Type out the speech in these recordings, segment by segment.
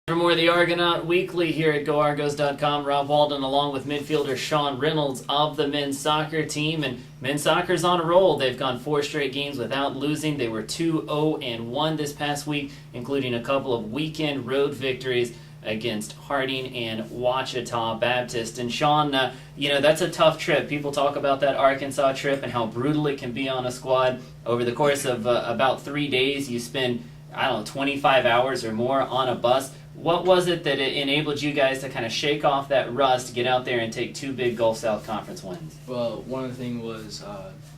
For more of the Argonaut Weekly here at GoArgos.com, Rob Walden along with midfielder Sean Reynolds of the men's soccer team. And men's soccer's on a roll. They've gone 4 straight games without losing. They were 2-0-1 this past week, including a couple of weekend road victories against Harding and Ouachita Baptist. And Sean, that's a tough trip. People talk about that Arkansas trip and how brutal it can be on a squad. Over the course of about 3 days, you spend 25 hours or more on a bus. What was it that enabled you guys to kind of shake off that rust, get out there and take 2 big Gulf South Conference wins? Well, one of the things was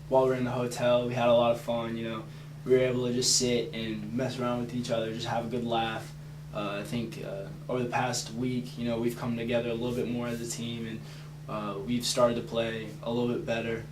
while we were in the hotel, we had a lot of fun. We were able to just sit and mess around with each other, just have a good laugh. I think over the past week, we've come together a little bit more as a team, and we've started to play a little bit better.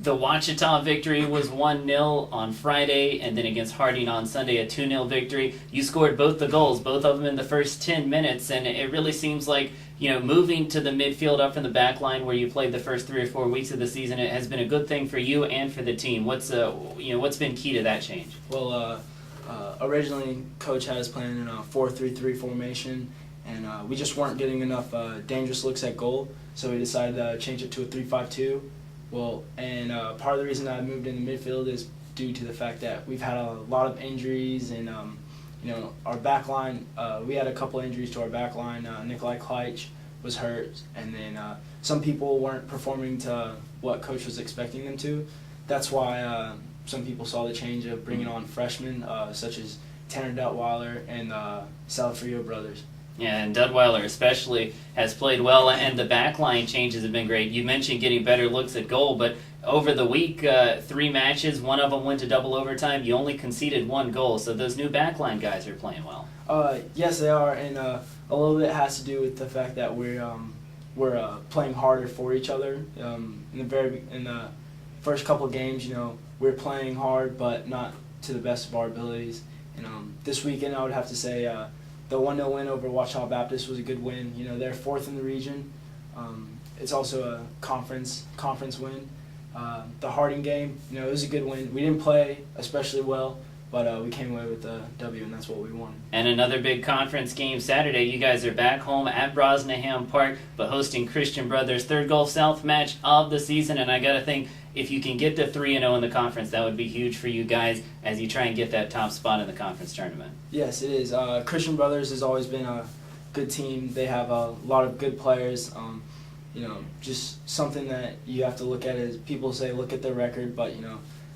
The Ouachita victory was 1-0 on Friday, and then against Harding on Sunday, a 2-0 victory. You scored both the goals, both of them in the first 10 minutes, and it really seems like, moving to the midfield up from the back line where you played the first 3 or 4 weeks of the season, it has been a good thing for you and for the team. What's been key to that change? Well, originally, Coach had us playing in a 4-3-3 formation, and we just weren't getting enough dangerous looks at goal, so we decided to change it to a 3-5-2. Well, and part of the reason I moved into midfield is due to the fact that we've had a lot of injuries, and our back line, we had a couple injuries to our back line. Nikolai Kleitch was hurt, and then some people weren't performing to what Coach was expecting them to. That's why some people saw the change of bringing on freshmen such as Tanner Duttweiler and Salafrio brothers. Yeah, and Duttweiler especially has played well, and the backline changes have been great. You mentioned getting better looks at goal, but over the week, 3 matches, one of them went to double overtime. You only conceded 1 goal, so those new backline guys are playing well. Yes, they are, and a little bit has to do with the fact that we're playing harder for each other. In the first couple of games, we're playing hard, but not to the best of our abilities. And this weekend, I would have to say. The 1-0 win over Ouachita Baptist was a good win. They're 4th in the region. It's also a conference win. The Harding game, it was a good win. We didn't play especially well, but we came away with the W, and that's what we wanted. And another big conference game Saturday. You guys are back home at Brosnahan Park, but hosting Christian Brothers' 3rd Gulf South match of the season. And I got to think, if you can get to 3-0 in the conference, that would be huge for you guys as you try and get that top spot in the conference tournament. Yes, it is. Christian Brothers has always been a good team. They have a lot of good players. Just something that you have to look at is people say look at their record, but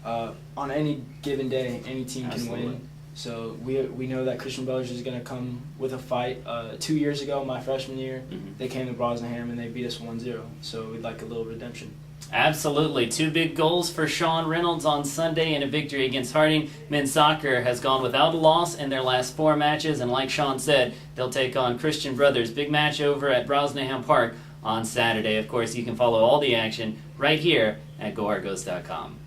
on any given day, any team can win. So we know that Christian Brothers is going to come with a fight. 2 years ago, my freshman year, they came to Brosnahan and they beat us 1-0. So we'd like a little redemption. Absolutely. 2 big goals for Sean Reynolds on Sunday and a victory against Harding. Men's soccer has gone without a loss in their last 4 matches, and like Sean said, they'll take on Christian Brothers. Big match over at Brosnahan Park on Saturday. Of course, you can follow all the action right here at GoArgos.com.